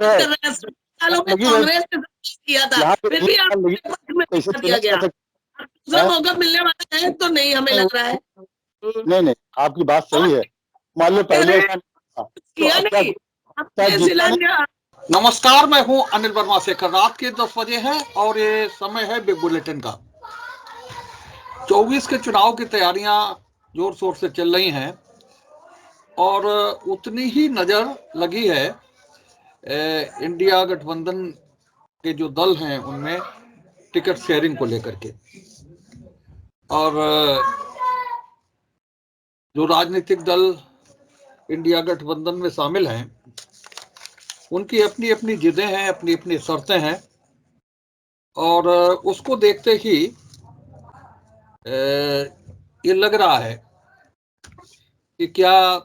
कर रहे हैं। सालों में कांग्रेस ने किया था, फिर भी आपको पक्ष में दिया गया। दूसरा मौका मिलने वाला है तो नहीं, हमें लग रहा है। नहीं, आपकी बात सही है। मान लो पहले किया नहीं, नमस्कार, मैं हूं अनिल वर्मा शेखर। रात के 10 बजे है और ये समय है बिग बुलेटिन का। 24 के चुनाव की तैयारियां जोर शोर से चल रही हैं और उतनी ही नजर लगी है इंडिया गठबंधन के जो दल हैं उनमें टिकट शेयरिंग को लेकर के। और जो राजनीतिक दल इंडिया गठबंधन में शामिल हैं उनकी अपनी अपनी जिदें हैं, अपनी अपनी शर्तें हैं। और उसको देखते ही ये लग रहा है कि क्या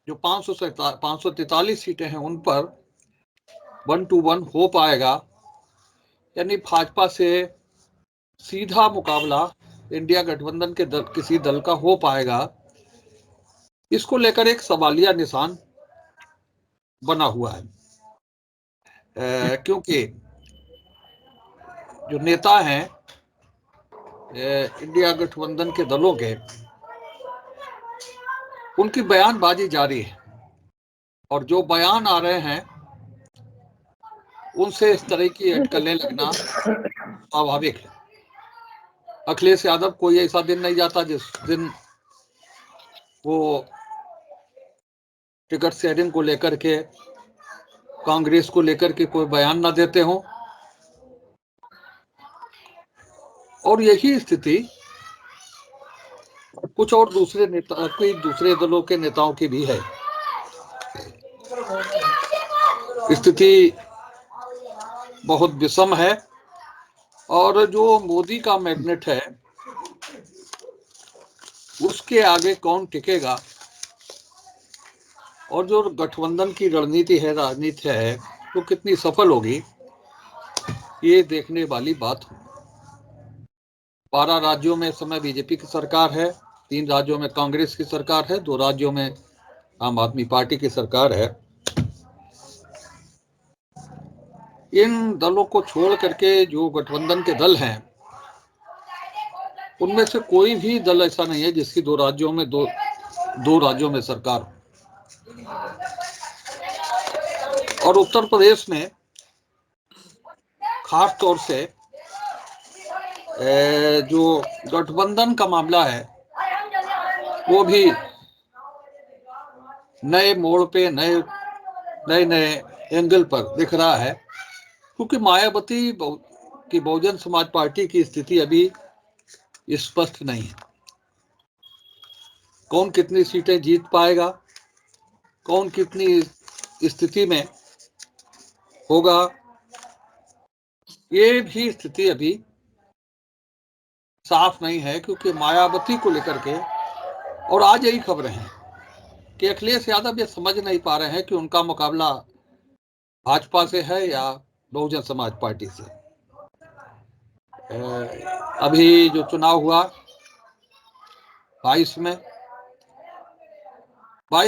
जो 543 सीटें हैं उन पर 1 to 1 हो पाएगा, यानी भाजपा से सीधा मुकाबला इंडिया गठबंधन के किसी दल का हो पाएगा। इसको लेकर एक सवालिया निशान बना हुआ है, क्योंकि जो नेता हैं इंडिया गठबंधन के दलों के, उनकी बयानबाजी जारी है और जो बयान आ रहे हैं उनसे इस तरह की अटकलें लगना स्वाभाविक है। अखिलेश यादव कोई ऐसा दिन नहीं जाता जिस दिन वो टिकट शेयरिंग को लेकर के, कांग्रेस को लेकर के कोई बयान ना देते हो। और यही स्थिति कुछ और दूसरे दलों के नेताओं की भी है। स्थिति बहुत विषम है और जो मोदी का मैग्नेट है उसके आगे कौन टिकेगा और जो गठबंधन की राजनीति है वो कितनी सफल होगी, ये देखने वाली बात हो। 12 राज्यों में इस समय बीजेपी की सरकार है, 3 राज्यों में कांग्रेस की सरकार है, 2 राज्यों में आम आदमी पार्टी की सरकार है। इन दलों को छोड़ करके जो गठबंधन के दल हैं उनमें से कोई भी दल ऐसा नहीं है जिसकी 2 राज्यों में सरकार हो। और उत्तर प्रदेश में खास तौर से जो गठबंधन का मामला है वो भी नए मोड़ पे नए एंगल पर दिख रहा है, क्योंकि मायावती की बहुजन समाज पार्टी की स्थिति अभी स्पष्ट नहीं है। कौन कितनी सीटें जीत पाएगा, कौन कितनी स्थिति में होगा, ये भी स्थिति अभी साफ नहीं है। क्योंकि मायावती को लेकर के, और आज यही खबरें हैं कि अखिलेश यादव ये समझ नहीं पा रहे हैं कि उनका मुकाबला भाजपा से है या बहुजन समाज पार्टी से। अभी जो चुनाव हुआ 22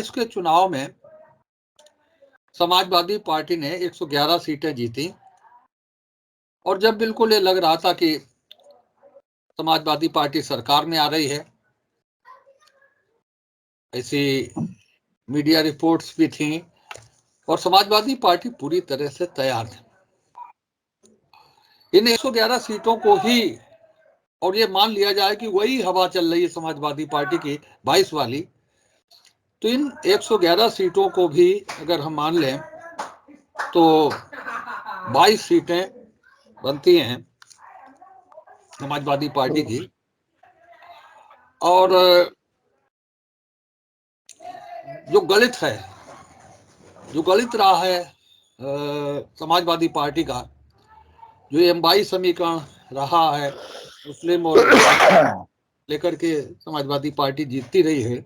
के चुनाव में समाजवादी पार्टी ने 111 सीटें जीती और जब बिल्कुल ये लग रहा था कि समाजवादी पार्टी सरकार में आ रही है, ऐसी मीडिया रिपोर्ट्स भी थी और समाजवादी पार्टी पूरी तरह से तैयार थी इन 111 सीटों को ही, और ये मान लिया जाए कि वही हवा चल रही है समाजवादी पार्टी की 22 वाली, तो इन 111 सीटों को भी अगर हम मान लें तो 22 सीटें बनती हैं समाजवादी पार्टी की। और जो गलत रहा है समाजवादी पार्टी का, जो M22 समीकरण रहा है, मुस्लिम और लेकर के समाजवादी पार्टी जीतती रही है,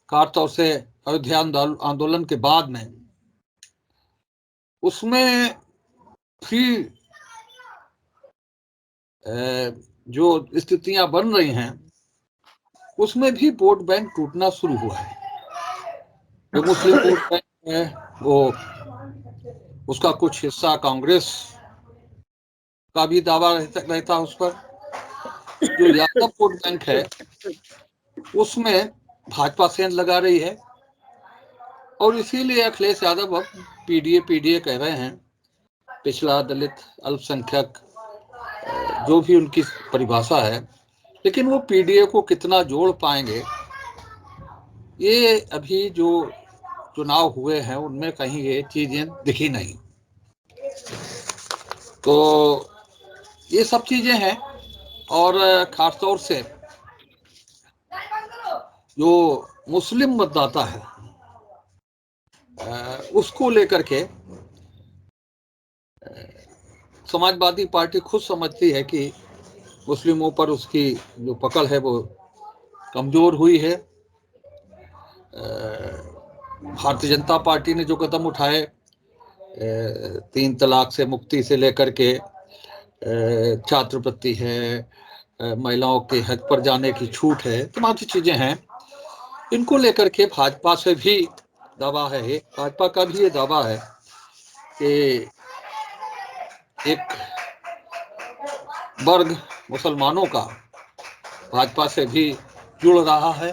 खासतौर से अयोध्या आंदोलन के बाद में, उसमें भी जो स्थितियां बन रही हैं उसमें भी वोट बैंक टूटना शुरू हुआ है। जो मुस्लिम वोट बैंक है वो उसका कुछ हिस्सा कांग्रेस का भी दावा रहता उस पर। जो यादव वोट बैंक है उसमें भाजपा सेंध लगा रही है, और इसीलिए अखिलेश यादव अब पीडीए कह रहे हैं। पिछड़ा, दलित, अल्पसंख्यक, जो भी उनकी परिभाषा है, लेकिन वो पीडीए को कितना जोड़ पाएंगे, ये अभी जो चुनाव हुए हैं उनमें कहीं ये चीजें दिखी नहीं। तो ये सब चीजें हैं, और खासतौर से जो मुस्लिम मतदाता है उसको लेकर के समाजवादी पार्टी खुद समझती है कि मुस्लिमों पर उसकी जो पकड़ है वो कमजोर हुई है। भारतीय जनता पार्टी ने जो कदम उठाए, 3 तलाक से मुक्ति से लेकर के छात्रवृत्ति है, महिलाओं के हक पर जाने की छूट है, तमाम सी चीजें हैं, इनको लेकर के भाजपा से भी दावा है, भाजपा का भी ये दावा है कि एक वर्ग मुसलमानों का भाजपा से भी जुड़ रहा है।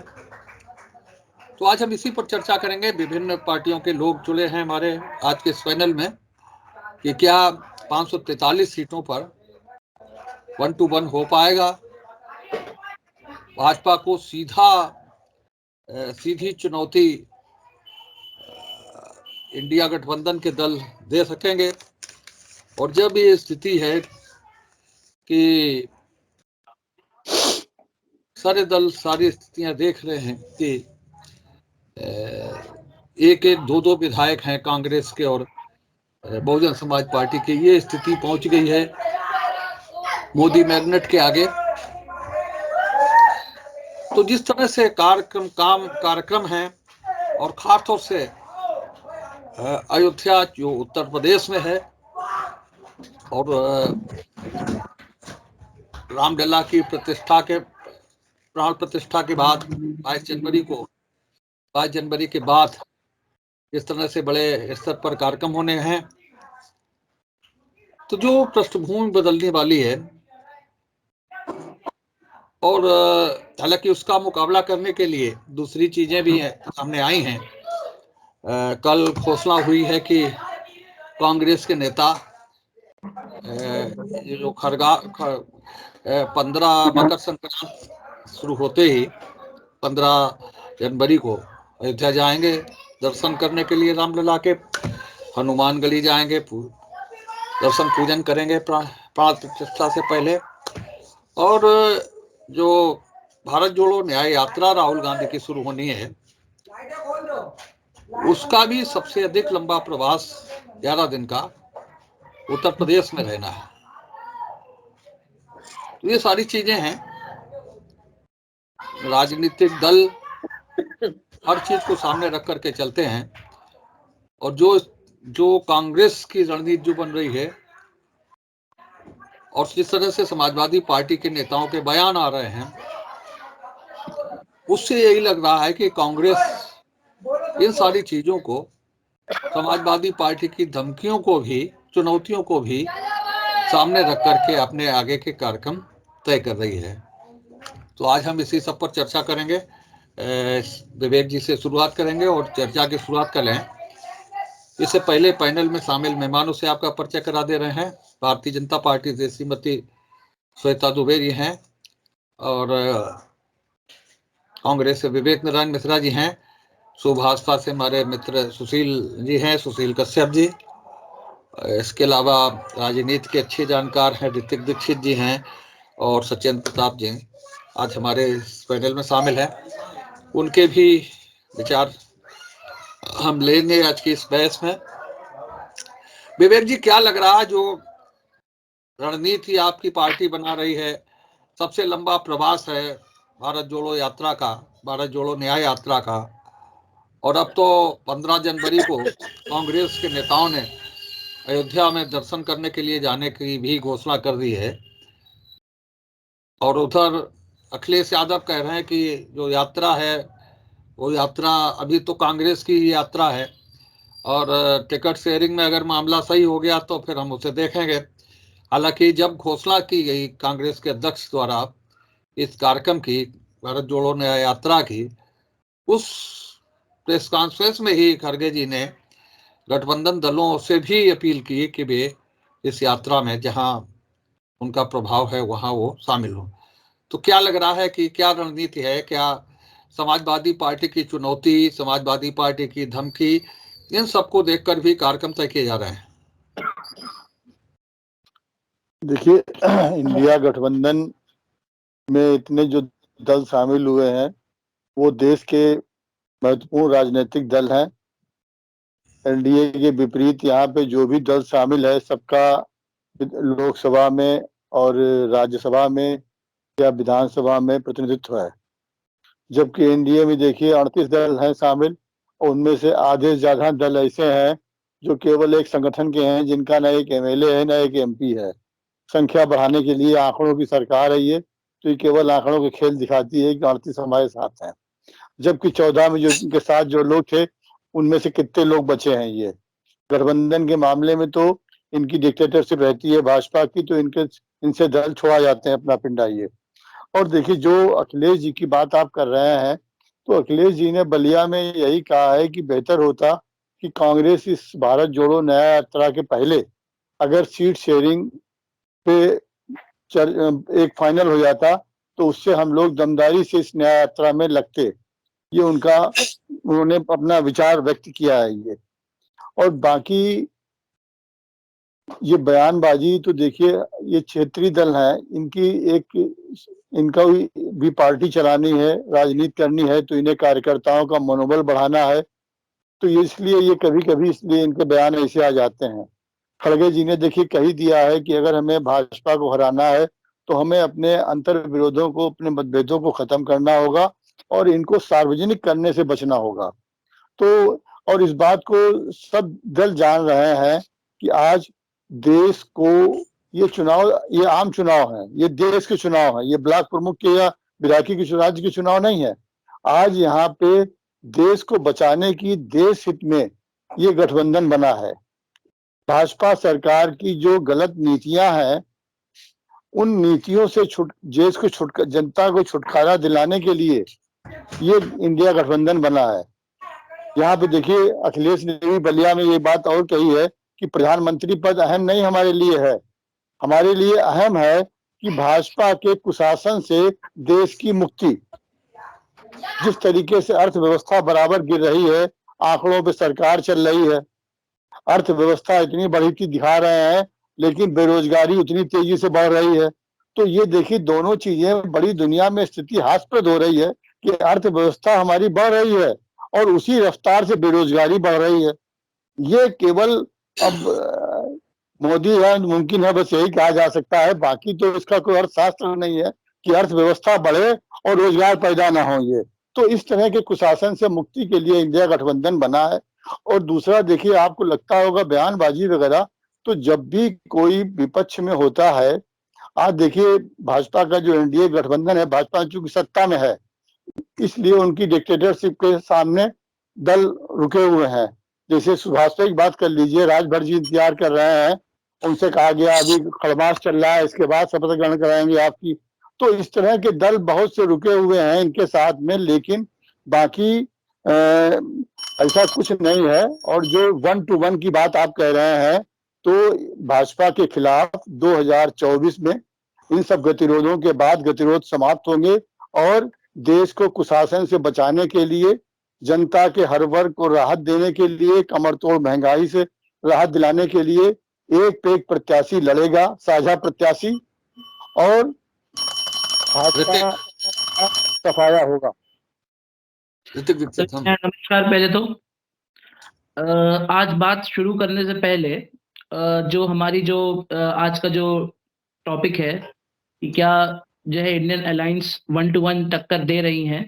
तो आज हम इसी पर चर्चा करेंगे। विभिन्न पार्टियों के लोग जुड़े हैं हमारे आज के इस पैनल में कि क्या 543 सीटों पर 1 to 1 हो पाएगा, भाजपा को सीधी चुनौती इंडिया गठबंधन के दल दे सकेंगे। और जब ये स्थिति है कि सारे दल सारी स्थितियां देख रहे हैं कि एक एक दो दो विधायक हैं कांग्रेस के और बहुजन समाज पार्टी की, ये स्थिति पहुंच गई है मोदी मैग्नेट के आगे। तो जिस तरह से कार्यक्रम है, और खासतौर से अयोध्या जो उत्तर प्रदेश में है, और रामलला की प्राण प्रतिष्ठा के बाद 22 जनवरी के बाद इस तरह से बड़े स्तर पर कार्यक्रम होने हैं, तो जो पृष्ठभूमि बदलने वाली है, और हालांकि उसका मुकाबला करने के लिए दूसरी चीजें भी सामने आई हैं। कल घोषणा हुई है कि कांग्रेस के नेता जो 15 मकर संक्रांति शुरू होते ही 15 जनवरी को अयोध्या जाएंगे दर्शन करने के लिए रामलला के, हनुमान गढ़ी जाएंगे, दर्शन पूजन करेंगे प्राण प्रतिष्ठा से पहले। और जो भारत जोड़ो न्याय यात्रा राहुल गांधी की शुरू होनी है, उसका भी सबसे अधिक लंबा प्रवास 11 दिन का उत्तर प्रदेश में रहना है। तो ये सारी चीजें हैं, राजनीतिक दल हर चीज को सामने रख करके चलते हैं, और जो कांग्रेस की रणनीति जो बन रही है, और जिस तरह से समाजवादी पार्टी के नेताओं के बयान आ रहे हैं, उससे यही लग रहा है कि कांग्रेस इन सारी चीजों को, समाजवादी पार्टी की धमकियों को भी, चुनौतियों को भी सामने रख करके अपने आगे के कार्यक्रम तय कर रही है। तो आज हम इसी सब पर चर्चा करेंगे। विवेक जी से शुरुआत करेंगे और चर्चा की शुरुआत कर लें। इससे पहले पैनल में शामिल मेहमानों से आपका परिचय करा दे रहे हैं। भारतीय जनता पार्टी से श्रीमती श्वेता दुबे जी हैं, और कांग्रेस से विवेक नारायण मिश्रा जी हैं, सुभाषपा से हमारे मित्र सुशील जी हैं, सुशील कश्यप जी। इसके अलावा राजनीति के अच्छे जानकार हैं ऋतिक दीक्षित जी हैं, और सत्येंद्र प्रताप जी आज हमारे इस पैनल में शामिल हैं। उनके भी विचार हम लेंगे आज की इस बहस में। विवेक जी, क्या लग रहा है, जो रणनीति आपकी पार्टी बना रही है, सबसे लंबा प्रवास है भारत जोड़ो यात्रा का, भारत जोड़ो न्याय यात्रा का, और अब तो 15 जनवरी को कांग्रेस के नेताओं ने अयोध्या में दर्शन करने के लिए जाने की भी घोषणा कर दी है, और उधर अखिलेश यादव कह रहे हैं कि जो यात्रा है वो यात्रा अभी तो कांग्रेस की यात्रा है, और टिकट शेयरिंग में अगर मामला सही हो गया तो फिर हम उसे देखेंगे। हालांकि जब घोषणा की गई कांग्रेस के अध्यक्ष द्वारा इस कार्यक्रम की, भारत जोड़ो न्याय यात्रा की, उस प्रेस कॉन्फ्रेंस में ही खड़गे जी ने गठबंधन दलों से भी अपील की कि वे इस यात्रा में जहां उनका प्रभाव है वहां वो शामिल हो। तो क्या लग रहा है कि क्या रणनीति है? क्या समाजवादी पार्टी की चुनौती, समाजवादी पार्टी की धमकी, इन सबको देखकर भी कार्यक्रम तय किए जा रहे हैं? देखिए, इंडिया गठबंधन में इतने जो दल शामिल हुए हैं वो देश के महत्वपूर्ण राजनीतिक दल हैं। एनडीए के विपरीत यहाँ पे जो भी दल शामिल है सबका लोकसभा में और राज्यसभा में या विधानसभा में प्रतिनिधित्व है। जबकि एनडीए में देखिए 38 दल हैं शामिल, और उनमें से आधे से ज्यादा दल ऐसे हैं जो केवल एक संगठन के हैं, जिनका न एक एमएलए है न एक एमपी है। संख्या बढ़ाने के लिए आंकड़ों की सरकार है ये, तो ये केवल आंकड़ों के खेल दिखाती है कि 38 हमारे साथ हैं। जबकि 14 में जो इनके साथ जो लोग थे उनमें से कितने लोग बचे हैं। ये गठबंधन के मामले में तो इनकी डिक्टेटरशिप रहती है भाजपा की, तो इनसे दल छोड़ा जाते हैं अपना पिंडा ये। और देखिए, जो अखिलेश जी की बात आप कर रहे हैं, तो अखिलेश जी ने बलिया में यही कहा है कि बेहतर होता कि कांग्रेस इस भारत जोड़ो न्याय यात्रा के पहले अगर सीट शेयरिंग पे एक फाइनल हो जाता तो उससे हम लोग दमदारी से इस न्याय यात्रा में लगते। ये उन्होंने अपना विचार व्यक्त किया है ये। और बाकी ये बयानबाजी तो देखिए, ये क्षेत्रीय दल हैं, इनका भी पार्टी चलानी है, राजनीति करनी है, तो इन्हें कार्यकर्ताओं का मनोबल बढ़ाना है। तो इसलिए ये कभी कभी इसलिए इनके बयान ऐसे आ जाते हैं। खड़गे जी ने देखिए कही दिया है कि अगर हमें भाजपा को हराना है तो हमें अपने अंतर विरोधों को, अपने मतभेदों को खत्म करना होगा और इनको सार्वजनिक करने से बचना होगा। तो और इस बात को सब दल जान रहे हैं कि आज देश को ये आम चुनाव है, ये देश के चुनाव है, ये ब्लॉक प्रमुख के या विधायकी के राज्य के चुनाव नहीं है। आज यहाँ पे देश को बचाने की, देश हित में ये गठबंधन बना है। भाजपा सरकार की जो गलत नीतियां हैं, उन नीतियों से देश को जनता को छुटकारा दिलाने के लिए ये इंडिया गठबंधन बना है। यहाँ पे देखिए, अखिलेश ने भी बलिया में ये बात और कही है कि प्रधानमंत्री पद अहम नहीं हमारे लिए है, हमारे लिए अहम है कि भाजपा के कुशासन से देश की मुक्ति। जिस तरीके से अर्थव्यवस्था बराबर गिर रही है, आंकड़ों पे सरकार चल रही है, अर्थव्यवस्था इतनी बढ़ती दिखा रहे हैं, लेकिन बेरोजगारी उतनी तेजी से बढ़ रही है। तो ये देखिए, दोनों चीजें बड़ी दुनिया में स्थिति हास्यास्पद हो रही है कि अर्थव्यवस्था हमारी बढ़ रही है और उसी रफ्तार से बेरोजगारी बढ़ रही है। ये केवल अब मोदी है, मुमकिन है, बस यही कहा जा सकता है। बाकी तो इसका कोई अर्थशास्त्र नहीं है कि अर्थव्यवस्था बढ़े और रोजगार पैदा ना हो। ये तो इस तरह के कुशासन से मुक्ति के लिए इंडिया गठबंधन बना है। और दूसरा देखिए, आपको लगता होगा बयानबाजी वगैरह, तो जब भी कोई विपक्ष में होता है, आज देखिए भाजपा का जो एनडीए गठबंधन है, भाजपा चूंकि सत्ता में है, इसलिए उनकी डिक्टेटरशिप के सामने दल रुके हुए हैं। जैसे सुभाष की बात कर लीजिए, राजभर जी इंतजार कर रहे हैं, उनसे कहा गया अभी खड़मास चल रहा है, इसके बाद शपथ ग्रहण कराएंगे आपकी। तो इस तरह के दल बहुत से रुके हुए हैं इनके साथ में, लेकिन बाकी ऐसा कुछ नहीं है। और जो 1 to 1 की बात आप कह रहे हैं, तो भाजपा के खिलाफ 2024 में इन सब गतिरोधों के बाद गतिरोध समाप्त होंगे और देश को कुशासन से बचाने के लिए, जनता के हर वर्ग को राहत देने के लिए, कमर तोड़ महंगाई से राहत दिलाने के लिए एक पे एक प्रत्याशी लड़ेगा, साझा प्रत्याशी, और भाजपा सफाया होगा। नमस्कार। पहले तो आज बात शुरू करने से पहले जो हमारी जो आज का जो टॉपिक है कि क्या जो है इंडियन अलायंस 1 to 1 टक्कर दे रही हैं,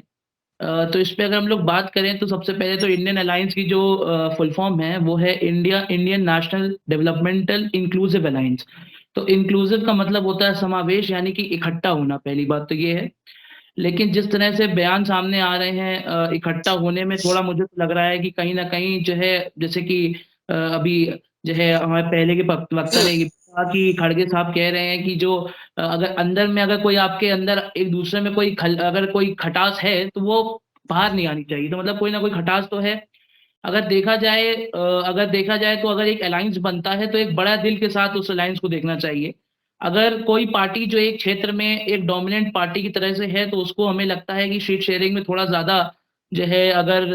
तो इस पे अगर हम लोग बात करें तो सबसे पहले तो इंडियन अलायंस की जो फुल फॉर्म है वो है Indian national developmental inclusive alliance. तो इंक्लूसिव का मतलब होता है समावेश, यानी कि इकट्ठा होना। पहली बात तो ये है। लेकिन जिस तरह से बयान सामने आ रहे हैं इकट्ठा होने में, थोड़ा मुझे तो लग रहा है कि कहीं ना कहीं जो है, जैसे कि अभी जो है हमारे पहले के वक्ता ने ये कहा कि खड़गे साहब कह रहे हैं कि जो अगर अंदर में अगर कोई आपके अंदर एक दूसरे में कोई अगर कोई खटास है तो वो बाहर नहीं आनी चाहिए। तो मतलब कोई ना कोई खटास तो है। अगर देखा जाए तो अगर एक अलायंस बनता है तो एक बड़ा दिल के साथ उस अलायंस को देखना चाहिए। अगर कोई पार्टी जो एक क्षेत्र में एक डोमिनेंट पार्टी की तरह से है तो उसको हमें लगता है कि सीट शेयरिंग में थोड़ा ज्यादा जो है अगर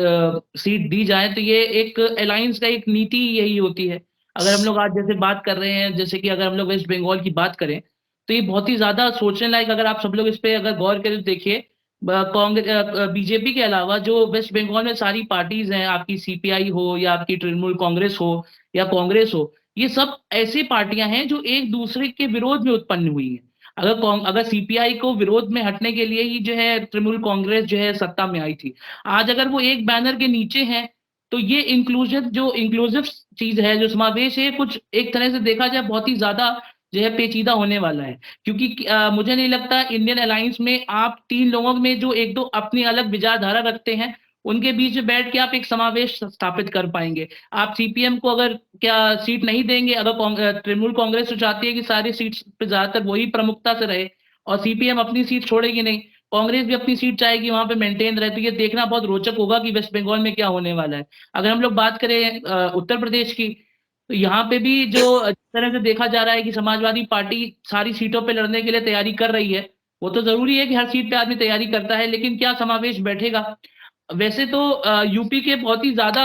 सीट दी जाए तो ये एक अलायंस का एक नीति यही होती है। अगर हम लोग आज जैसे बात कर रहे हैं, जैसे कि अगर हम लोग वेस्ट बंगाल की बात करें तो ये बहुत ही ज्यादा सोचने लायक, अगर आप सब लोग इस पे अगर गौर करें तो देखिए कांग्रेस बीजेपी के अलावा जो वेस्ट बंगाल में सारी पार्टीज हैं, आपकी सीपीआई हो या आपकी तृणमूल कांग्रेस हो या कांग्रेस हो, ये सब ऐसी पार्टियां हैं जो एक दूसरे के विरोध में उत्पन्न हुई हैं। अगर सीपीआई को विरोध में हटने के लिए ही जो है तृणमूल कांग्रेस जो है सत्ता में आई थी, आज अगर वो एक बैनर के नीचे हैं तो ये इंक्लूसिव चीज है, जो समावेश है, कुछ एक तरह से देखा जाए बहुत ही ज्यादा जो है पेचीदा होने वाला है। क्योंकि मुझे नहीं लगता इंडियन अलायंस में आप तीन लोगों में जो एक दो अपनी अलग विचारधारा रखते हैं उनके बीच में बैठ के आप एक समावेश स्थापित कर पाएंगे। आप सीपीएम को अगर क्या सीट नहीं देंगे, अगर तृणमूल कांग्रेस तो चाहती है कि सारी सीट पे ज्यादातर वही प्रमुखता से रहे और सीपीएम अपनी सीट छोड़ेगी नहीं, कांग्रेस भी अपनी सीट चाहेगी वहां पे मेंटेन रहे, तो ये देखना बहुत रोचक होगा कि वेस्ट बंगाल में क्या होने वाला है। अगर हम लोग बात करें उत्तर प्रदेश की, तो यहाँ पे भी जो जिस तरह से देखा जा रहा है कि समाजवादी पार्टी सारी सीटों पे लड़ने के लिए तैयारी कर रही है। वो तो जरूरी है कि हर सीट पे आदमी तैयारी करता है, लेकिन क्या समावेश बैठेगा? वैसे तो यूपी के बहुत ही ज्यादा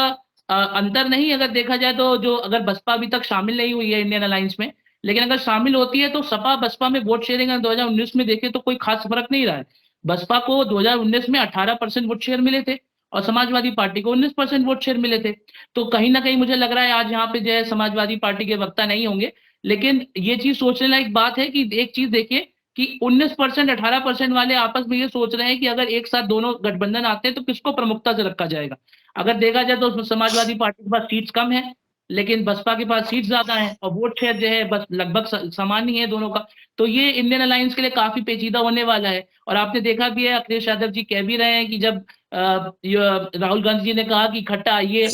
अंतर नहीं अगर देखा जाए तो, जो अगर बसपा अभी तक शामिल नहीं हुई है इंडियन अलायंस में, लेकिन अगर शामिल होती है तो सपा बसपा में वोट शेयरिंग 2019 में देखे तो कोई खास फर्क नहीं रहा है। बसपा को 2019 में 18% वोट शेयर मिले थे और समाजवादी पार्टी को 19% वोट शेयर मिले थे। तो कहीं ना कहीं मुझे लग रहा है आज यहाँ पे जो है समाजवादी पार्टी के वक्ता नहीं होंगे, लेकिन ये चीज सोचने लायक बात है कि एक चीज देखिए कि 19% 18% वाले आपस में ये सोच रहे हैं कि अगर एक साथ दोनों गठबंधन आते हैं तो किसको प्रमुखता से रखा जाएगा। अगर देखा जाए तो समाजवादी पार्टी के पास सीट्स कम है, लेकिन बसपा के पास सीट ज्यादा है और वोट शेयर जो है बस लगभग समान ही है दोनों का। तो ये इंडियन अलायंस के लिए काफी पेचीदा होने वाला है। और आपने देखा भी है, अखिलेश यादव जी कह भी रहे हैं कि जब राहुल गांधी जी ने कहा कि इकट्ठा आइए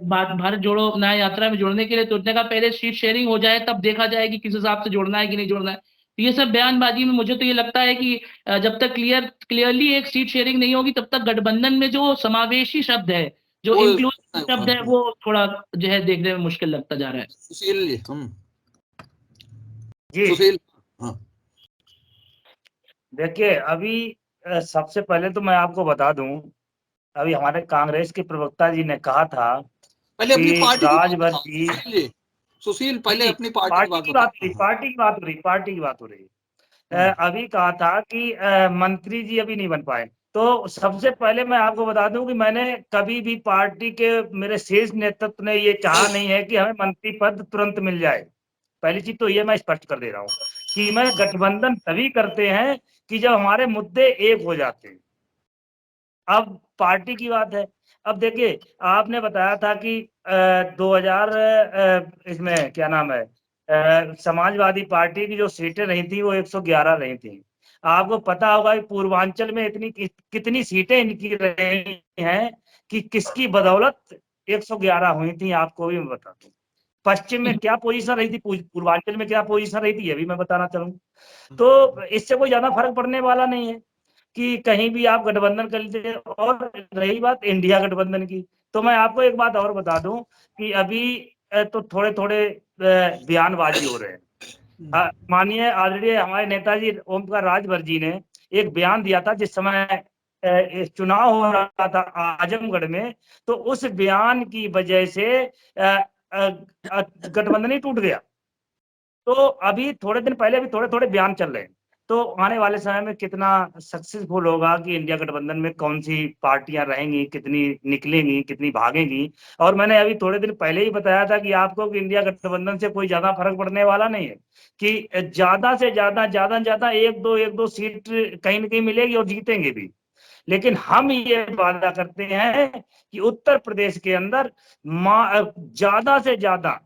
भारत जोड़ो न्याय यात्रा में जोड़ने के लिए, तो उसने कहा पहले सीट शेयरिंग हो जाए तब देखा जाए कि किस हिसाब से जोड़ना है कि नहीं जोड़ना है। तो ये सब बयानबाजी में मुझे तो ये लगता है कि जब तक क्लियरली एक सीट शेयरिंग नहीं होगी तब तक गठबंधन में जो समावेशी शब्द है, जो वो इंक्लूसिव शब्द है, वो थोड़ा जो है देखने में मुश्किल लगता जा रहा है। सुशील जी सुशील हाँ देखिए, अभी सबसे पहले तो मैं आपको बता दूं, अभी हमारे कांग्रेस के प्रवक्ता जी ने कहा था पहले अपनी कि पार्टी राजभर की की सुशील पहले अपनी पार्टी की बात हो रही, पार्टी की बात हो रही। अभी कहा था कि मंत्री जी अभी नहीं बन पाए। तो सबसे पहले मैं आपको बता दूं कि मैंने कभी भी पार्टी के मेरे शीर्ष नेतृत्व ने ये चाहा नहीं है कि हमें मंत्री पद तुरंत मिल जाए। पहली चीज तो ये मैं स्पष्ट कर दे रहा हूँ कि मैं गठबंधन तभी करते हैं कि जब हमारे मुद्दे एक हो जाते हैं। अब पार्टी की बात है। अब देखिए, आपने बताया था कि 2000 इसमें क्या नाम है, समाजवादी पार्टी की जो सीटें रही थी वो 111 रही थी। आपको पता होगा कि पूर्वांचल में इतनी कितनी सीटें इनकी रही हैं कि किसकी बदौलत 111 हुई थी, आपको भी मैं बता दूं। पश्चिम में क्या पोजीशन रही थी, पूर्वांचल में क्या पोजीशन रही थी, ये भी मैं बताना चाहूँ। तो इससे कोई ज्यादा फर्क पड़ने वाला नहीं है कि कहीं भी आप गठबंधन कर लीजिए। और रही बात इंडिया गठबंधन की, तो मैं आपको एक बात और बता दूं कि अभी तो थोड़े थोड़े बयानबाजी हो रहे हैं। माननीय आदरणीय हमारे नेताजी ओम प्रकाश राजभर जी ने एक बयान दिया था जिस समय चुनाव हो रहा था आजमगढ़ में, तो उस बयान की वजह से गठबंधन ही टूट गया। तो अभी थोड़े दिन पहले भी थोड़े थोड़े बयान चल रहे हैं। तो आने वाले समय में कितना सक्सेसफुल होगा कि इंडिया गठबंधन में कौन सी पार्टियां रहेंगी, कितनी निकलेंगी, कितनी भागेंगी। और मैंने अभी थोड़े दिन पहले ही बताया था कि आपको कि इंडिया गठबंधन से कोई ज्यादा फर्क पड़ने वाला नहीं है, कि ज्यादा से ज्यादा एक दो सीट कहीं ना कहीं मिलेगी और जीतेंगे भी। लेकिन हम ये वादा करते हैं कि उत्तर प्रदेश के अंदर ज्यादा से ज्यादा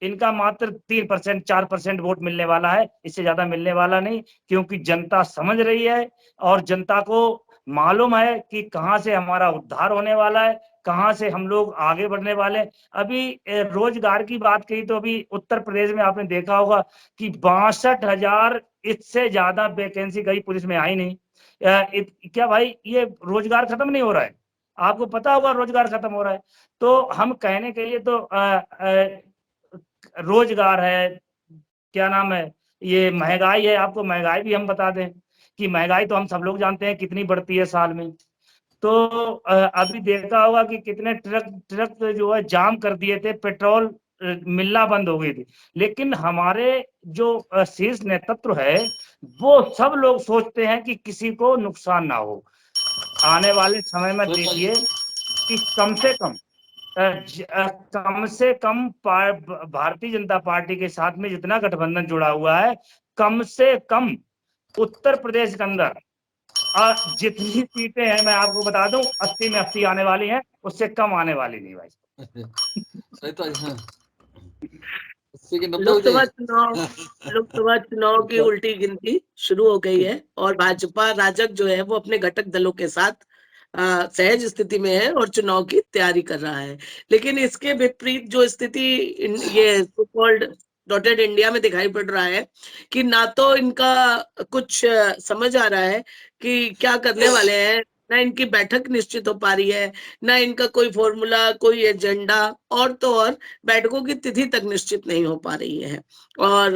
इनका मात्र 3% 4% वोट मिलने वाला है, इससे ज्यादा मिलने वाला नहीं, क्योंकि जनता समझ रही है और जनता को मालूम है कि कहां से हमारा उद्धार होने वाला है, कहां से हम लोग आगे बढ़ने वाले हैं। अभी रोजगार की बात कही तो अभी उत्तर प्रदेश में आपने देखा होगा कि 62,000 इससे ज्यादा वैकेंसी कहीं पुलिस में आई नहीं। क्या भाई ये रोजगार खत्म नहीं हो रहा है? आपको पता होगा रोजगार खत्म हो रहा है। तो हम कहने के लिए तो रोजगार है, क्या नाम है, ये महंगाई है, आपको महंगाई भी हम बता दें कि महंगाई तो हम सब लोग जानते हैं कितनी बढ़ती है साल में। तो अभी देखा होगा कि कितने ट्रक जो है जाम कर दिए थे, पेट्रोल मिलना बंद हो गई थी। लेकिन हमारे जो शीर्ष नेतृत्व है वो सब लोग सोचते हैं कि किसी को नुकसान ना हो। आने वाले समय में देखिए कि कम से कम भारतीय जनता पार्टी के साथ में जितना गठबंधन जुड़ा हुआ है, कम से कम उत्तर प्रदेश के अंदर जितनी सीटें हैं मैं आपको बता दूं 80 में 80 आने वाली हैं, उससे कम आने वाली नहीं भाई। सही तो है। लोकसभा चुनाव की उल्टी गिनती शुरू हो गई है और भाजपा राजग जो है वो अपने घटक दलों के साथ सहज स्थिति में है और चुनाव की तैयारी कर रहा है। लेकिन इसके विपरीत जो स्थिति ये सो कॉल्ड डॉटेड इंडिया में दिखाई पड़ रहा है कि ना तो इनका कुछ समझ आ रहा है कि क्या करने वाले हैं, ना इनकी बैठक निश्चित हो पा रही है, ना इनका कोई फॉर्मूला, कोई एजेंडा, और तो और बैठकों की तिथि तक निश्चित नहीं हो पा रही है। और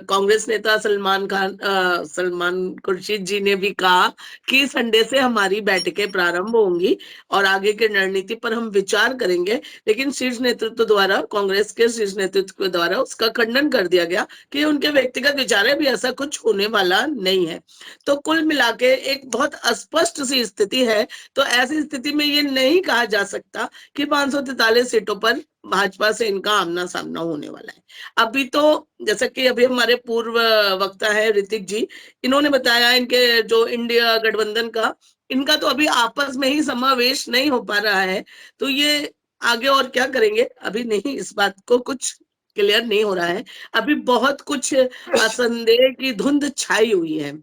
कांग्रेस नेता सलमान खुर्शीद जी ने भी कहा कि संडे से हमारी बैठकें प्रारंभ होंगी और आगे की रणनीति पर हम विचार करेंगे। लेकिन शीर्ष नेतृत्व द्वारा, कांग्रेस के शीर्ष नेतृत्व द्वारा उसका खंडन कर दिया गया कि उनके व्यक्तिगत विचार है, भी ऐसा कुछ होने वाला नहीं है। तो कुल मिलाके एक बहुत अस्पष्ट सी स्थिति है। तो ऐसी स्थिति में ये नहीं कहा जा सकता कि 543 सीटों पर भाजपा से इनका आमना सामना होने वाला है। अभी तो जैसा कि अभी हमारे पूर्व वक्ता है ऋतिक जी, इन्होंने बताया इनके जो इंडिया गठबंधन का, इनका तो अभी आपस में ही समावेश नहीं हो पा रहा है। तो ये आगे और क्या करेंगे अभी नहीं, इस बात को कुछ क्लियर नहीं हो रहा है। अभी बहुत कुछ असंदेह की धुंध छाई हुई है।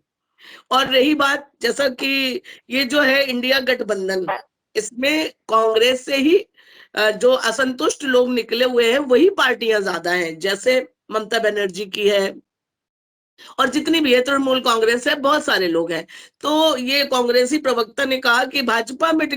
और रही बात, जैसा कि ये जो है इंडिया गठबंधन, इसमें कांग्रेस से ही जो असंतुष्ट लोग निकले हुए हैं वही पार्टियां ज्यादा हैं, जैसे ममता बनर्जी की है और जितनी भी है तृणमूल कांग्रेस है, बहुत सारे लोग हैं। तो ये कांग्रेसी प्रवक्ता ने कहा कि भाजपा में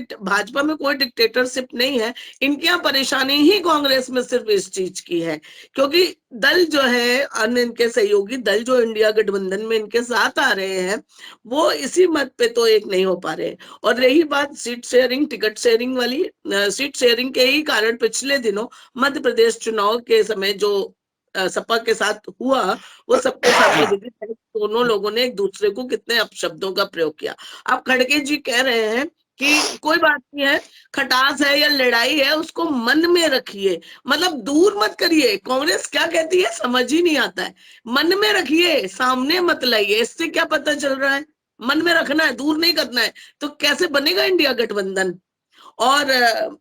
कोई डिक्टेटरशिप नहीं है, इनकी यहाँ परेशानी ही कांग्रेस में सिर्फ इस चीज की है, क्योंकि दल जो है, अन्य इनके सहयोगी दल जो इंडिया गठबंधन में इनके साथ आ रहे हैं, वो इसी मत पे तो एक नहीं हो पा रहे। और रही बात सीट शेयरिंग, टिकट शेयरिंग वाली, सीट शेयरिंग के ही कारण पिछले दिनों मध्य प्रदेश चुनाव के समय जो सपा के साथ हुआ, वो सबके सामने विदित है। दोनों लोगों ने एक दूसरे को कितने अपशब्दों का प्रयोग किया। अब खड़गे जी कह रहे हैं कि कोई बात नहीं है, खटास है या लड़ाई है उसको मन में रखिए, मतलब दूर मत करिए। कांग्रेस क्या कहती है समझ ही नहीं आता है। मन में रखिए, सामने मत लाइए। इससे क्या पता चल रहा है? मन में रखना है, दूर नहीं करना है। तो कैसे बनेगा इंडिया गठबंधन? और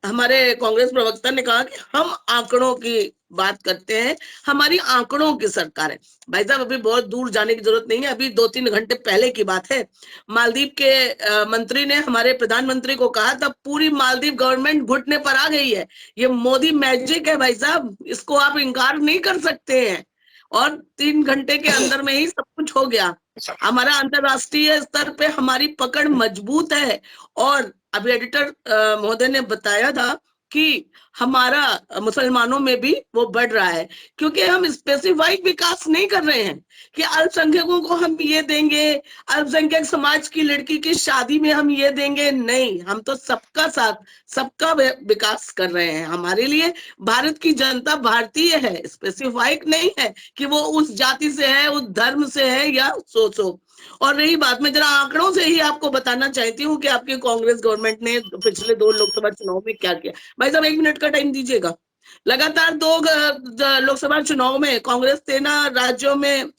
हमारे कांग्रेस प्रवक्ता ने कहा कि हम आंकड़ों की बात करते हैं, हमारी आंकड़ों की सरकार है। भाई साहब अभी बहुत दूर जाने की जरूरत नहीं है, अभी 2-3 घंटे पहले की बात है। मालदीव के मंत्री ने हमारे प्रधानमंत्री को कहा था पूरी मालदीव गवर्नमेंट घुटने पर आ गई है। ये मोदी मैजिक है भाई साहब, इसको आप इनकार नहीं कर सकते हैं। और 3 घंटे के अंदर में ही सब कुछ हो गया। हमारा अंतरराष्ट्रीय स्तर पे हमारी पकड़ मजबूत है। और अभी एडिटर महोदय ने बताया था कि हमारा मुसलमानों में भी वो बढ़ रहा है, क्योंकि हम स्पेसिफाइड विकास नहीं कर रहे हैं कि अल्पसंख्यकों को हम ये देंगे, अल्पसंख्यक समाज की लड़की की शादी में हम ये देंगे। नहीं, हम तो सबका साथ, सबका विकास कर रहे हैं। हमारे लिए भारत की जनता भारतीय है, स्पेसिफाइड नहीं है कि वो उस जाति से है, उस धर्म से है या सो। और रही बात, मैं जरा आंकड़ों से ही आपको बताना चाहती हूँ कि आपकी कांग्रेस गवर्नमेंट ने पिछले 2 लोकसभा चुनाव में क्या किया। भाई साहब 1 मिनट का टाइम दीजिएगा। लगातार 2 लोकसभा चुनाव में कांग्रेस 13 राज्यों में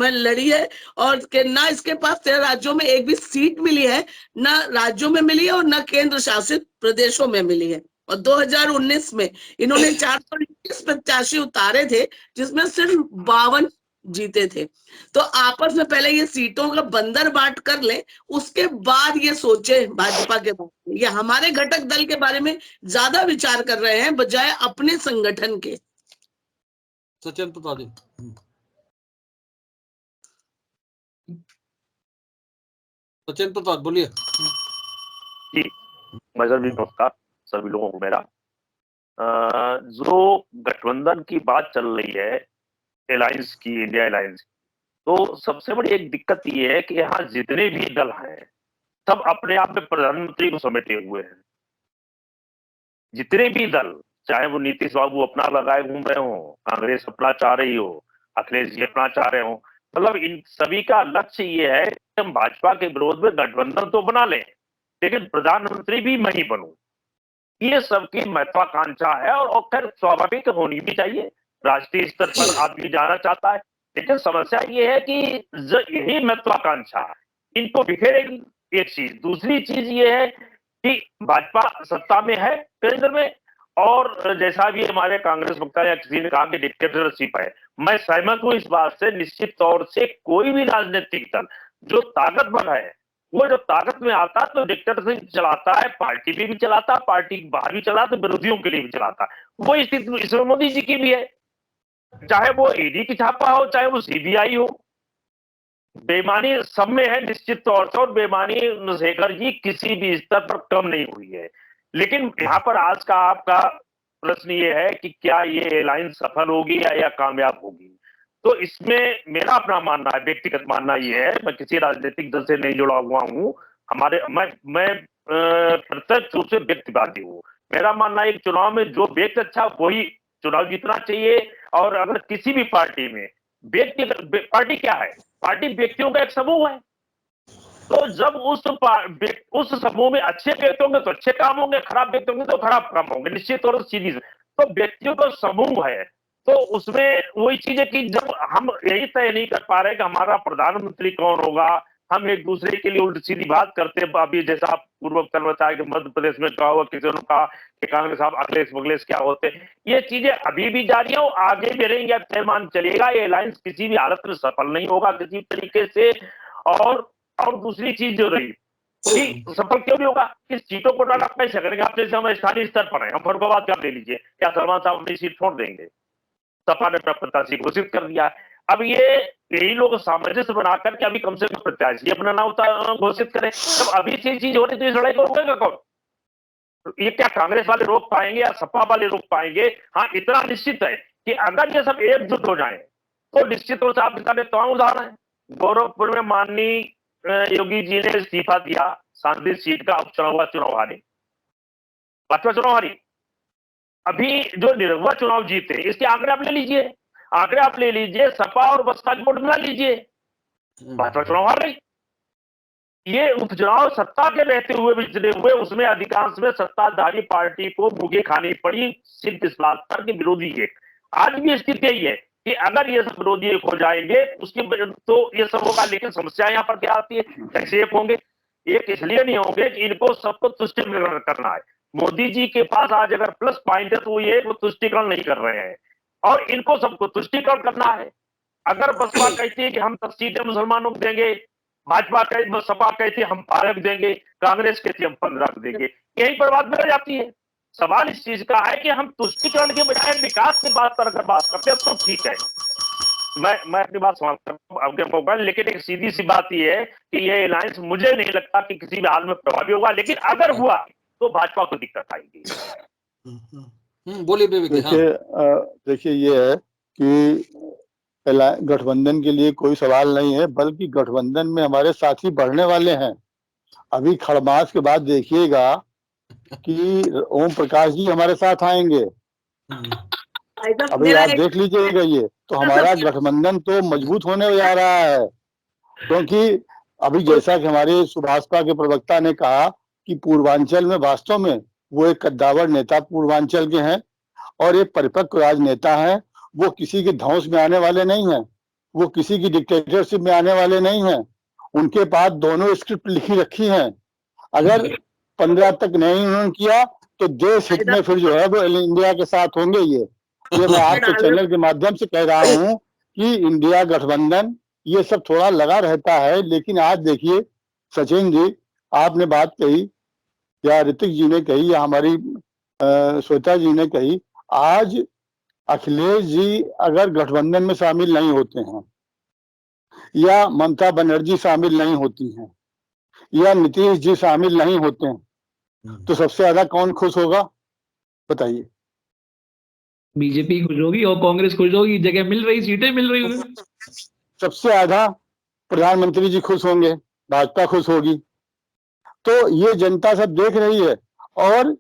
लड़ी है और ना इसके पास 13 राज्यों में एक भी सीट मिली है, ना राज्यों में मिली है और ना केंद्र शासित प्रदेशों में मिली है। और 2019 में इन्होंने 420 प्रत्याशी उतारे थे, जिसमें सिर्फ 52 जीते थे। तो आपस में पहले ये सीटों का बंदर बांट कर ले, उसके बाद ये सोचे भाजपा के बारे में। ये हमारे घटक दल के बारे में ज्यादा विचार कर रहे हैं बजाय अपने संगठन के। सचिन प्रताप जी। सचिन प्रताप बोलिए। जी, मजहर भी नमस्कार सभी लोगों को मेरा। जो गठबंधन की बात चल रही है, अलायंस की, इंडिया अलायंस, तो सबसे बड़ी एक दिक्कत ये है कि यहाँ जितने भी दल हैं सब अपने आप में प्रधानमंत्री को समेटे हुए हैं। जितने भी दल, चाहे वो नीतीश बाबू अपना लगाए घूम रहे हो, कांग्रेस अपना चाह रही हो, अखिलेश जी अपना चाह रहे हो, मतलब इन सभी का लक्ष्य ये है कि हम भाजपा के विरोध में गठबंधन तो बना लें, लेकिन प्रधानमंत्री भी मैं ही बनूं। ये सबकी महत्वाकांक्षा है और खैर स्वाभाविक होनी भी चाहिए। राष्ट्रीय स्तर पर आदमी जाना चाहता है, लेकिन समस्या ये है कि यही महत्वाकांक्षा इनको बिखेरेगी, एक चीज। दूसरी चीज ये है कि भाजपा सत्ता में है केंद्र में, और जैसा भी हमारे कांग्रेस वक्ता या किसी ने कहा कि डिक्टेटरशिप है, मैं सहमत हूं इस बात से। निश्चित तौर से कोई भी राजनीतिक दल जो ताकतवर है, वो जब ताकत में आता है तो डिक्टेटरशिप चलाता है, पार्टी भी चलाता है, पार्टी के बाहर भी चलाता है, विरोधियों के लिए भी चलाता है। वो स्थिति इसमें मोदी जी की भी है, चाहे वो ईडी की छापा हो, चाहे वो सीबीआई हो। बेईमानी सब में है निश्चित तौर से, और बेईमानी शेखर जी किसी भी स्तर पर कम नहीं हुई है। लेकिन यहाँ पर आज का आपका प्रश्न ये है कि क्या ये अलायंस सफल होगी या कामयाब होगी। तो इसमें मेरा अपना मानना है, व्यक्तिगत मानना ये है, मैं किसी राजनीतिक दल से नहीं जुड़ा हुआ हूँ, हमारे मैं प्रत्यक्ष रूप से व्यक्तिवादी हूँ। मेरा मानना है चुनाव में जो व्यक्ति अच्छा वही चुनाव जीतना चाहिए। और अगर किसी भी पार्टी में पार्टी क्या है, पार्टी व्यक्तियों का एक समूह है, तो जब उस समूह में अच्छे व्यक्ति होंगे तो अच्छे काम होंगे, खराब व्यक्ति होंगे तो खराब काम होंगे, निश्चित तौर से सीधी। तो व्यक्तियों का समूह है, तो उसमें वही चीज है कि जब हम यही तय नहीं कर पा रहे कि हमारा प्रधानमंत्री कौन होगा, हम एक दूसरे के लिए उल्टी सीधी बात करते हैं। अभी जैसा आप पूर्व बताया कि मध्य प्रदेश में क्या हुआ, किसी ने कहा कि कांग्रेस साहब अखिलेश बखिलेश क्या होते, ये चीजें अभी भी जारी है, आगे भी रहेंगे, अब तय मान चलेगा। ये अलायंस किसी भी हालत में सफल नहीं होगा किसी तरीके से। और दूसरी चीज जो रही कि सफल क्यों नहीं होगा, किस सीटों को डाला कैसे करेंगे। आप जैसे हम स्थानीय स्तर पर है, हम फरुखाबाद का ले लीजिए, क्या सलमान साहब अपनी सीट छोड़ देंगे? सपा ने प्रत्याशी घोषित कर दिया। अब यही लोग सामंजस्य बनाकर के अभी कम से कम प्रत्याशी अपना नाम घोषित करें, तब अभी से चीज हो रही तो इस लड़ाई को रोकेगा कौन? ये क्या कांग्रेस वाले रोक पाएंगे या सपा वाले रोक पाएंगे? हाँ, इतना निश्चित है कि अगर ये सब एकजुट हो जाए तो निश्चित तौर से आप इसका तमाम उदाहरण है। गोरखपुर में माननीय योगी जी ने इस्तीफा दिया, सांसद सीट का उपचुनाव हुआ, चुनाव हारे, भाजपा चुनाव हारी। अभी जो निरहुआ चुनाव जीते, इसके आंकड़े आप ले लीजिए, सपा और बसपा की वोट मिला लीजिए, भाजपा चुनाव हार गई। ये उपचुनाव सत्ता के रहते हुए भी चले हुए, उसमें अधिकांश में सत्ताधारी पार्टी को मुगे खानी पड़ी, सिर्फ इस बात पर कि विरोधी एक। आज भी स्थिति यही है कि अगर ये सब विरोधी एक हो जाएंगे उसकी तो ये सब होगा। लेकिन समस्या यहाँ पर क्या आती है, कैसे एक होंगे? एक इसलिए नहीं होंगे कि इनको सबको तुष्टिकरण करना है। मोदी जी के पास आज अगर प्लस पॉइंट है तो ये वो तुष्टिकरण नहीं कर रहे हैं, और इनको सबको तुष्टिकरण करना है। अगर बसपा कहती है कि हम 10 सीटें मुसलमानों को देंगे, भाजपा सपा कहती है हम 12 देंगे, कांग्रेस कहती है हम 15 देंगे, यही पर बात बिगड़ जाती है। सवाल इस चीज का है कि हम तुष्टिकरण के बजाय विकास की बात पर अगर बात करते हैं तो ठीक है। मैं अपनी बात समाप्त, लेकिन एक सीधी सी बात यह है कि ये अलायंस मुझे नहीं लगता कि किसी भी हाल में प्रभावी होगा, लेकिन अगर हुआ तो भाजपा को दिक्कत आएगी। बोलिए विवेक। देखिए ये है कि गठबंधन के लिए कोई सवाल नहीं है, बल्कि गठबंधन में हमारे साथी बढ़ने वाले हैं। अभी खड़मास के बाद देखिएगा कि ओम प्रकाश जी हमारे साथ आएंगे। अभी आप देख लीजिएगा, ये तो हमारा गठबंधन तो मजबूत होने जा रहा है। क्योंकि अभी जैसा कि हमारे सुभाषपा के प्रवक्ता ने कहा कि पूर्वांचल में वास्तव में वो एक कद्दावर नेता पूर्वांचल के हैं और एक परिपक्व राजनेता हैं। वो किसी के धौंस में आने वाले नहीं हैं, वो किसी की डिक्टेटरशिप में आने वाले नहीं हैं। उनके पास दोनों स्क्रिप्ट लिखी रखी हैं। अगर 15 तक नहीं उन्होंने किया तो देश हित में फिर जो है वो इंडिया के साथ होंगे। ये मैं आपके चैनल के माध्यम से कह रहा हूँ कि इंडिया गठबंधन ये सब थोड़ा लगा रहता है। लेकिन आज देखिए सचिन जी, आपने बात कही या ऋतिक जी ने कही या हमारी श्वेता जी ने कही, आज अखिलेश जी अगर गठबंधन में शामिल नहीं होते हैं या ममता बनर्जी शामिल नहीं होती हैं या नीतीश जी शामिल नहीं होते हैं तो सबसे ज्यादा कौन खुश होगा बताइए? बीजेपी खुश होगी और कांग्रेस खुश होगी, जगह मिल रही, सीटें मिल रही उन्हें। सबसे ज्यादा प्रधानमंत्री जी खुश होंगे, भाजपा खुश होगी। तो ये जनता सब देख रही है और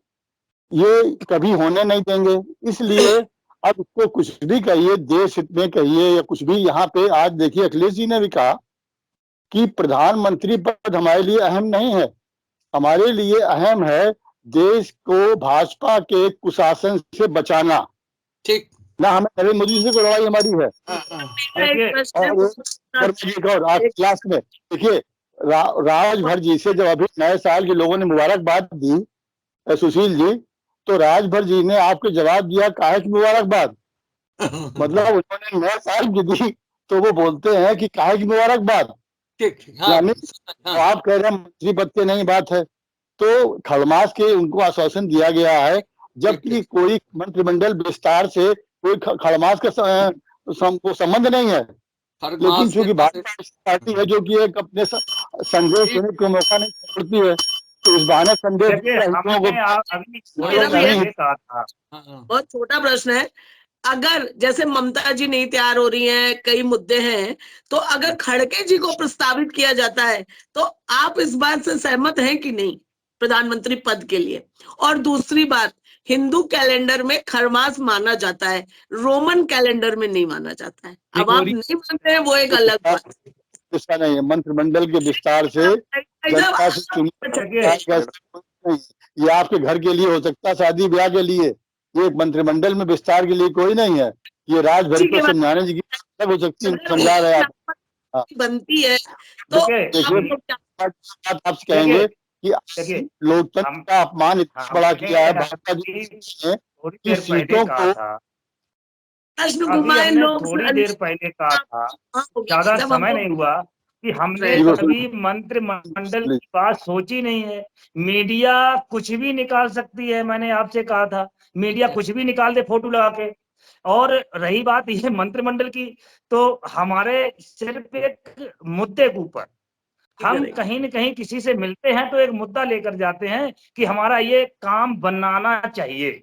ये कभी होने नहीं देंगे। इसलिए अब इसको कुछ भी कहिए, देश हित में कहिए या कुछ भी, यहाँ पे आज देखिए अखिलेश जी ने भी कहा कि प्रधानमंत्री पद हमारे लिए अहम नहीं है, हमारे लिए अहम है देश को भाजपा के कुशासन से बचाना। ठीक ना हमें नरेंद्र मोदी से लड़ाई हमारी है। और आज क्लास में देखिए राजभर जी से जब अभी नए साल के लोगों ने मुबारकबाद दी सुशील जी, तो राजभर जी ने आपको जवाब दिया काहे की मुबारकबाद, मतलब उन्होंने नए साल की दी तो वो बोलते हैं कि काहे की मुबारकबाद। यानी आप कह रहे हैं मंत्री पद के नहीं बात है, तो खड़मास के उनको आश्वासन दिया गया है, जबकि कोई मंत्रिमंडल विस्तार से कोई खड़मास का संबंध नहीं है। लेकिन चूंकि भाजपा पार्टी है जो कि एक अपने संदेश देने को मौका नहीं छोड़ती है, तो इस बहाने संदेश बहुत छोटा प्रश्न है। अगर जैसे ममता जी नहीं तैयार हो रही हैं, कई मुद्दे हैं, तो अगर खड़गे जी को प्रस्तावित किया जाता है तो आप इस बात से सहमत हैं कि नहीं प्रधानमंत्री पद के लिए? और दूसरी बात, हिंदू कैलेंडर में खरमास माना जाता है, रोमन कैलेंडर में नहीं माना जाता है। अब आप नहीं मानते हैं वो एक अलग बात है। ऐसा नहीं है, मंत्रिमंडल के विस्तार से जनता से ये आपके घर के लिए हो सकता है, शादी ब्याह के लिए, ये मंत्रिमंडल में विस्तार के लिए कोई नहीं है। ये राजभर को समझाने की हो सकती है, समझा रहे आप बनती है। तो आप कहेंगे कि लोकतंत्र का अपमान इतना बड़ा किया है भाजपा जी ने, सीटों को थोड़ी देर पहले कहा था, ज्यादा समय नहीं हुआ, कि हमने कभी मंत्रिमंडल की बात सोची नहीं है। मीडिया कुछ भी निकाल सकती है, मैंने आपसे कहा था, मीडिया कुछ भी निकाल दे फोटो लगा के। और रही बात ये मंत्रिमंडल की, तो हमारे सिर्फ एक मुद्दे के ऊपर हम कहीं न कहीं किसी से मिलते हैं तो एक मुद्दा लेकर जाते हैं कि हमारा ये काम बनाना चाहिए।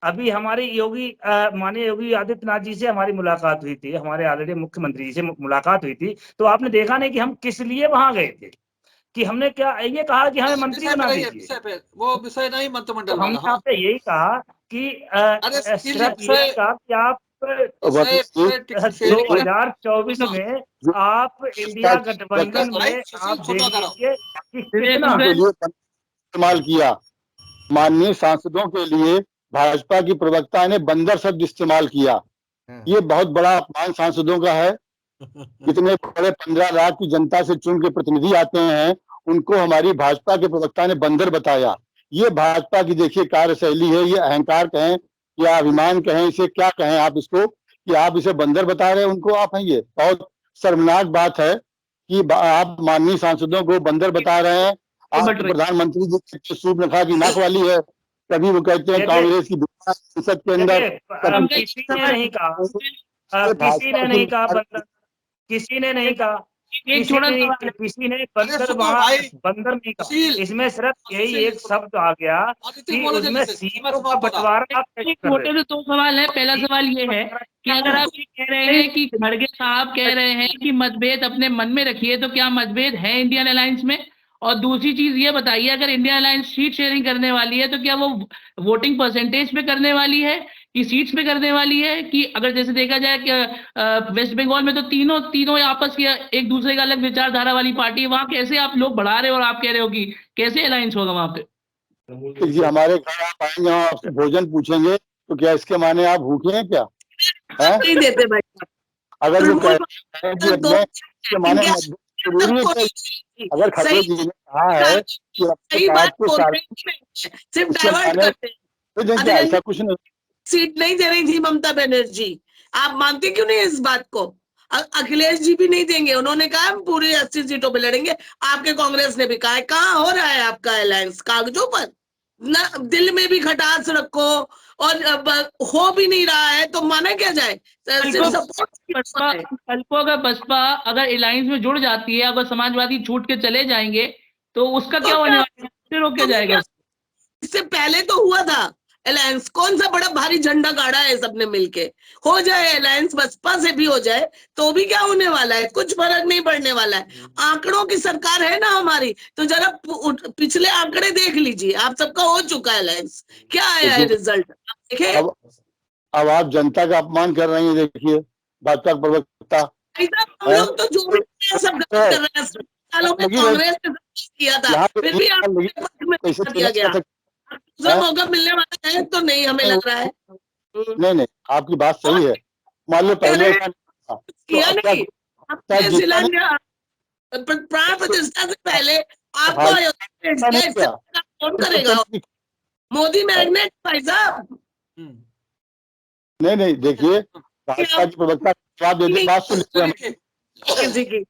अभी हमारी माननीय योगी आदित्यनाथ जी से हमारी मुलाकात हुई थी, हमारे ऑलरेडी मुख्यमंत्री जी से मुलाकात हुई थी, तो आपने देखा नहीं कि हम किस लिए वहां गए थे, कि हमने क्या ये कहा कि हमें मंत्री बना दीजिए, वो विषय नहीं मंत्रिमंडल। तो हमने आपसे यही कहा कि सिर्फ ये कहा कि आप 2024 में आप इंडिया गठबंधन में आप देखिए कि कितना इस्तेमाल किया। माननीय सांसदों के लिए भाजपा की प्रवक्ता ने बंदर शब्द इस्तेमाल किया, ये बहुत बड़ा अपमान सांसदों का है। इतने बड़े 15 लाख की जनता से चुन के प्रतिनिधि आते हैं, उनको हमारी भाजपा के प्रवक्ता ने बंदर बताया। ये भाजपा की देखिए कार्यशैली है, ये अहंकार कहें या अभिमान कहें, इसे क्या कहें आप इसको, कि आप इसे बंदर बता रहे हैं उनको आप हैं। ये बहुत शर्मनाक बात है कि आप माननीय सांसदों को बंदर बता रहे हैं। आप प्रधानमंत्री जी सूप नखा की नाक वाली है, कभी वो कहते हैं कांग्रेस की संसद के अंदर, किसी ने नहीं कहा, किसी ने नहीं कहा बंदर, किसी ने नहीं कहा, किसी ने बंदर नहीं कहा। इसमें सिर्फ यही एक शब्द आ गया कि उसमें सीटों का बंटवारा। छोटे से 2 सवाल है। पहला सवाल ये है कि अगर आप ये कह रहे हैं कि खड़गे साहब कह रहे हैं कि मतभेद अपने मन में रखिए, तो क्या मतभेद है इंडियन अलायंस में? और दूसरी चीज ये बताइए, अगर इंडिया अलायंस सीट शेयरिंग करने वाली है तो क्या वो वोटिंग परसेंटेज पे करने वाली है कि सीट्स पे करने वाली है? कि अगर जैसे देखा जाए कि वेस्ट बंगाल में तो तीनों आपस की एक दूसरे का अलग विचारधारा वाली पार्टी है, वहां कैसे आप लोग बढ़ा रहे हो और आप कह रहे हो कि कैसे अलायंस होगा वहां पे? जी हमारे घर आप आएंगे, आपसे भोजन पूछेंगे तो क्या इसके माने आप भूखे हैं क्या? नहीं देते भाई। अगर वो कहते हैं कि माने जरूरी है कि अगर खड़गे जी ने कहा है कि अपने बात को सिर्फ डाइवर्ट करते हैं। तो देखिए ऐसा कुछ नहीं, सीट नहीं दे रही थी ममता बनर्जी, आप मानते क्यों नहीं इस बात को? अखिलेश जी भी नहीं देंगे, उन्होंने कहा हम पूरी 80 सीटों पे लड़ेंगे। आपके कांग्रेस ने भी कहा है। कहाँ हो रहा है आपका अलायंस? कागजों पर ना, दिल में भी खटास रखो, और हो भी नहीं रहा है तो माना क्या जाए? सिर्फ सपोर्ट। कल को अगर बसपा अगर अलायंस में जुड़ जाती है, अगर समाजवादी छूट के चले जाएंगे तो उसका क्या होने वाला है? फिर रोका जाएगा। इससे पहले तो हुआ था अलायंस, कौन सा बड़ा भारी झंडा गाड़ा है सबने मिलके। हो जाए अलायंस, बसपा से भी हो जाए तो भी क्या होने वाला है? कुछ फर्क नहीं पड़ने वाला है। आंकड़ों की सरकार है ना हमारी, तो जरा पिछले आंकड़े देख लीजिए। आप सबका हो चुका है अलायंस, क्या आया है रिजल्ट देखे? अब आप जनता का अपमान कर रही हैं। देखिए भाजपा प्रवक्ता, हम लोग तो जो भी सब गलत कर रहे हैं, सालों में कांग्रेस ने किया था, फिर भी आपको दिया गया। मौका मिलने वाला है तो नहीं, हमें लग रहा है। नहीं, आपकी बात सही है। मान लो पहले किया नहीं, प्राण प्रतिष्ठा से पहले आपको कौन करेगा? मोदी मैग्नेट भाई साहब। नहीं, देखिए भाजपा की प्रवक्ता जवाब देते, बात सुन किसी की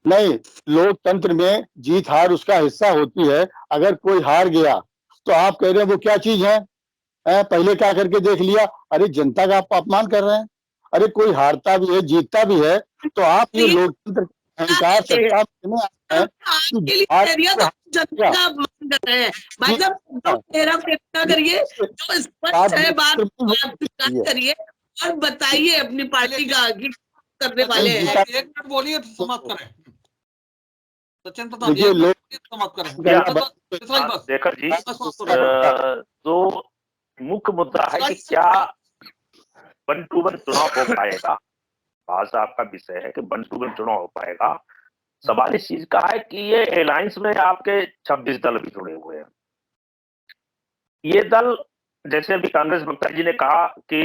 नहीं, लोकतंत्र में जीत हार उसका हिस्सा होती है। अगर कोई हार गया तो आप कह रहे हैं वो क्या चीज है? पहले क्या करके देख लिया? अरे जनता का आप अपमान कर रहे हैं। अरे कोई हारता भी है, जीतता भी है, तो आप ये लोकतंत्र अहंकार सत्ता जनता का अपमान कर रहे हैं भाई साहब। तेरा फैसला करिए, जो स्पष्ट है बात करिए और बताइए अपनी पार्टी का आगे करने वाले हैं। एक मिनट बोलिए तो समाप्त करें। सचिन प्रधान समाप्त करें। शेखर जी, तो मुख्य मुद्दा है कि क्या 1 to 1 चुनाव हो पाएगा? भाषा आपका विषय है कि 1 to 1 चुनाव हो पाएगा। सवाल इस चीज का है कि ये अलायंस में आपके 26 दल भी जुड़े हुए हैं। ये दल, जैसे अभी कांग्रेस वक्ता जी ने कहा कि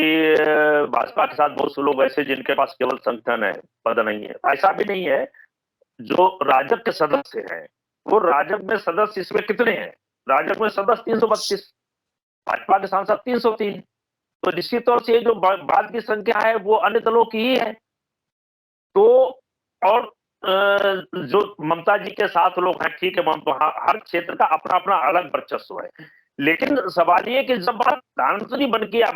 भाजपा के साथ बहुत से लोग ऐसे जिनके पास केवल संगठन है, पद नहीं है। ऐसा भी नहीं है। जो राजग के सदस्य हैं, वो राजग में सदस्य इसमें कितने हैं? राजग में सदस्य 332, भाजपा के सांसद 303। तो निश्चित तौर से जो बाद की संख्या है वो अन्य दलों की ही है। तो और जो ममता जी के साथ लोग हैं, ठीक है, हर क्षेत्र का अपना अपना अलग वर्चस्व है। लेकिन सवाल ये कि जब बात प्रधानमंत्री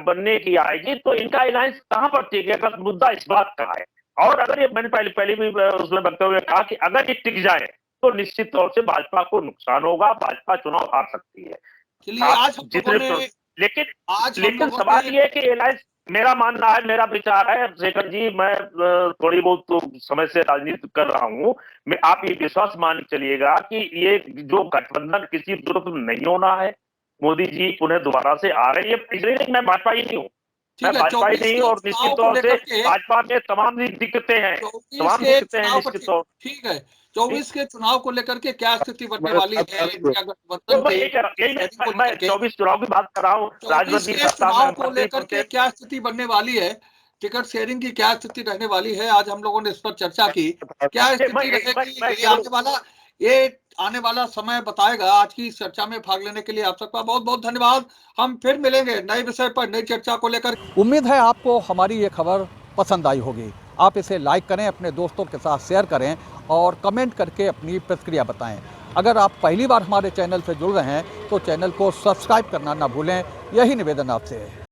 बनने की आएगी तो इनका अलायंस कहां पर टिकेगा? मुद्दा इस बात का है। और अगर ये, मैंने पहले भी उसमें वक्तव्य में कहा कि अगर ये टिक जाए तो निश्चित तौर से भाजपा को नुकसान होगा, भाजपा चुनाव हार सकती है। लेकिन सवाल ये है कि अलायंस, मेरा मानना है, मेरा विचार है शेखर जी, मैं थोड़ी बहुत तो समय से राजनीति कर रहा हूं, मैं, आप ये विश्वास मान चलिएगा कि ये जो गठबंधन किसी जरूरत में नहीं होना है। मोदी जी पुनः दोबारा से आ रहे हैं। इसलिए नहीं, मैं भाजपा ही नहीं हूँ, मैं भाजपा ही नहीं, और निश्चित तौर से भाजपा में तमाम दिक्कतें हैं, निश्चित तौर। ठीक है, 24 के चुनाव को लेकर के क्या स्थिति बनने वाली है? मैं 24 चुनाव की बात कर रहा हूँ। चुनाव को लेकर के क्या स्थिति बनने वाली है? टिकट शेयरिंग की क्या स्थिति रहने वाली है? आज हम लोगों ने इस पर चर्चा की। क्या स्थिति रहेगी? ये आने वाला समय बताएगा। आज की चर्चा में भाग लेने के लिए आप सबका बहुत बहुत धन्यवाद। हम फिर मिलेंगे नए विषय पर, नई चर्चा को लेकर। उम्मीद है आपको हमारी ये खबर पसंद आई होगी। आप इसे लाइक करें, अपने दोस्तों के साथ शेयर करें और कमेंट करके अपनी प्रतिक्रिया बताएं। अगर आप पहली बार हमारे चैनल से जुड़ रहे हैं तो चैनल को सब्सक्राइब करना ना भूलें। यही निवेदन आपसे है।